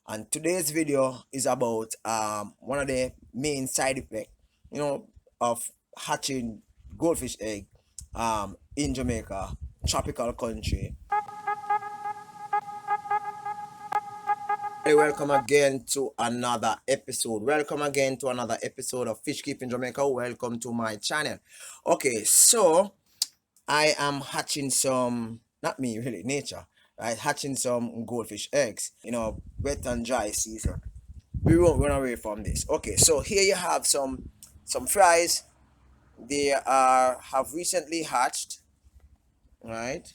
And today's video is about one of the main side effects, of hatching goldfish egg in Jamaica, tropical country. Hey, welcome again to another episode. Welcome again to another episode of Fish Keep in Jamaica. Welcome to my channel. Okay, so I am hatching some, not me really, nature, right? Hatching some goldfish eggs, wet and dry season. We won't run away from this. Okay, so here you have some fries. They are have recently hatched, right?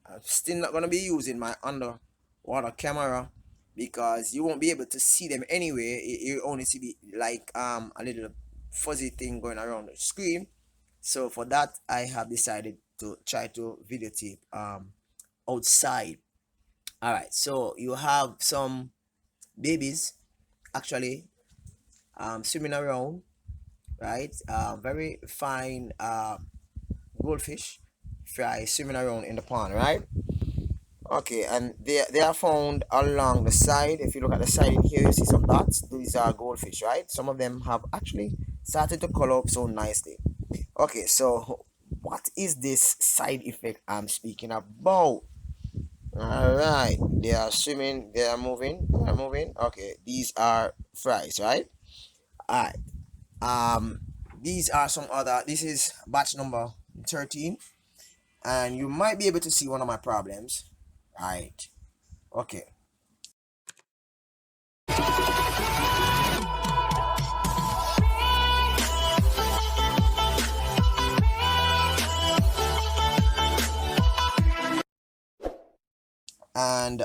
I'm still not gonna be using my underwater camera because you won't be able to see them anyway. You only see like a little fuzzy thing going around the screen. So for that, I have decided to try to videotape outside. All right, so you have some babies actually swimming around, right? Very fine goldfish fry swimming around in the pond, right? Okay, and they are found along the side. If you look at the side in here, you see some dots. These are goldfish, right? Some of them have actually started to color up so nicely. Okay, so what is this side effect I'm speaking about? All right, they are swimming, they are moving, they are moving. Okay, these are fries, right? All right. Um, these are some other. This is batch number 13, and you might be able to see one of my problems, right? Okay. And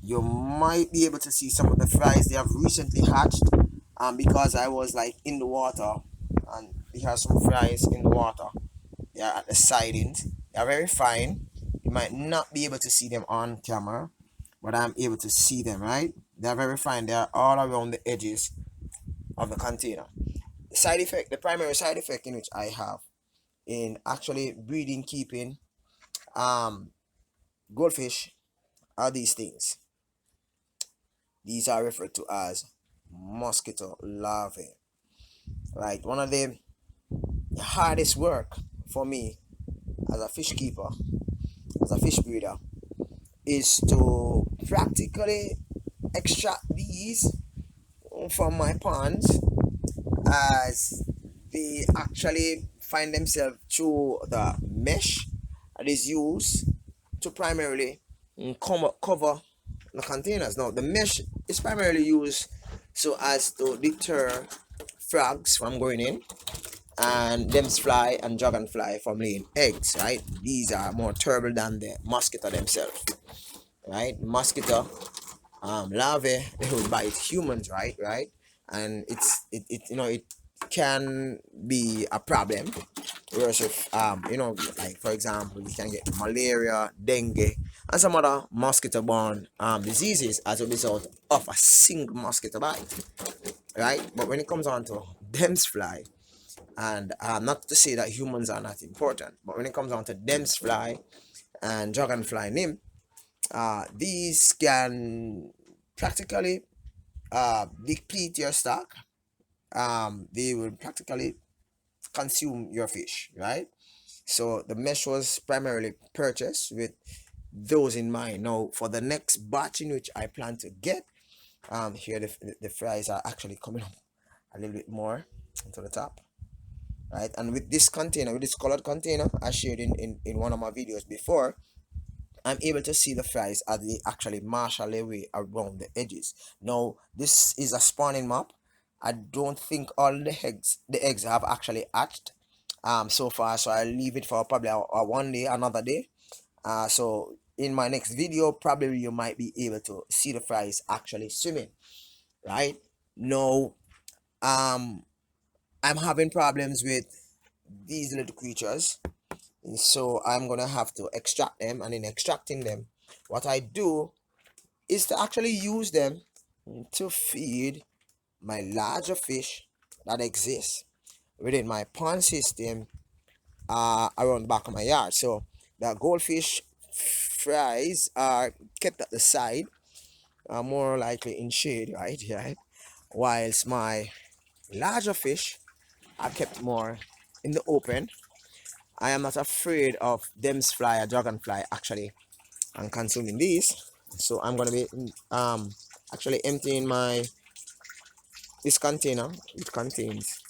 you might be able to see some of the fries they have recently hatched because I was like in the water, and they have some fries in the water. They are at the sidings. They are very fine. You might not be able to see them on camera, but I'm able to see them, right? They are very fine. They are all around the edges of the container. The side effect, the primary side effect in which I have in actually breeding, keeping um goldfish are these things. These are referred to as mosquito larvae. Right, one of the hardest work for me as a fish keeper, as a fish breeder, is to practically extract these from my ponds as they actually find themselves through the mesh that is used to primarily cover the containers. Now, the mesh is primarily used so as to deter frogs from going in and them fly and dragonfly from laying eggs, right? These are more terrible than the mosquito themselves, right? Mosquito larvae, they will bite humans, right, and it can be a problem. Whereas if like for example, you can get malaria, dengue, and some other mosquito borne diseases as a result of a single mosquito bite, right? But when it comes on to them's fly, and not to say that humans are not important, but when it comes on to them's fly and dragonfly nymph, these can practically deplete your stock. They will practically consume your fish, right? So the mesh was primarily purchased with those in mind. Now, for the next batch in which I plan to get, here the fries are actually coming up a little bit more to the top, right? And with this container, with this colored container, I shared in one of my videos before, I'm able to see the fries as they actually marshal their way around the edges. Now, this is a spawning map. I don't think all the eggs have actually hatched so far, so I'll leave it for probably a one day, another day. So in my next video, probably you might be able to see the fries actually swimming, right? Now, um, I'm having problems with these little creatures, so I'm gonna have to extract them, and in extracting them, what I do is to actually use them to feed my larger fish that exist within my pond system around the back of my yard. So the goldfish fries are kept at the side, more likely in shade, right? Right. Whilst my larger fish are kept more in the open. I am not afraid of them fly a dragonfly actually and consuming these. So I'm gonna be actually emptying my this container. It contains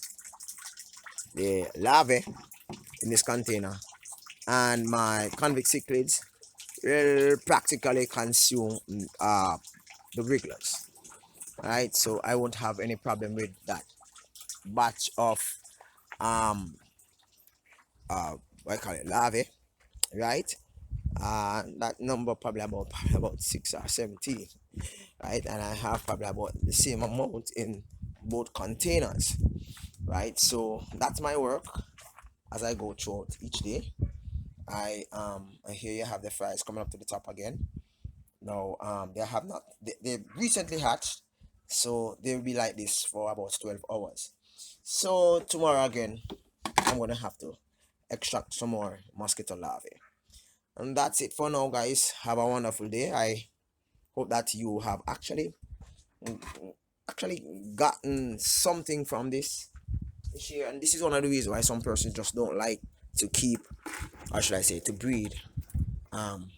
the larvae in this container, and my convict cichlids will practically consume the wrigglers. Right, so I won't have any problem with that batch of um what I call it, larvae, right? That number probably about 6 or 17, right? And I have probably about the same amount in both containers, right? So that's my work as I go throughout each day. I hear you have the fries coming up to the top again. No, they have not. They recently hatched, so they'll be like this for about 12 hours. So tomorrow again, I'm gonna have to extract some more mosquito larvae. And that's it for now, guys. Have a wonderful day. I hope that you have actually gotten something from this here. And this is one of the reasons why some persons just don't like to keep, or should I say, to breed um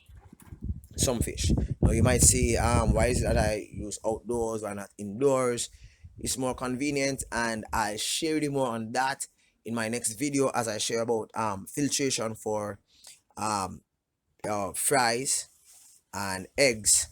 some fish. Now you might say, why is it that I use outdoors, why not indoors? It's more convenient, and I'll share you more on that in my next video as I share about filtration for fries and eggs.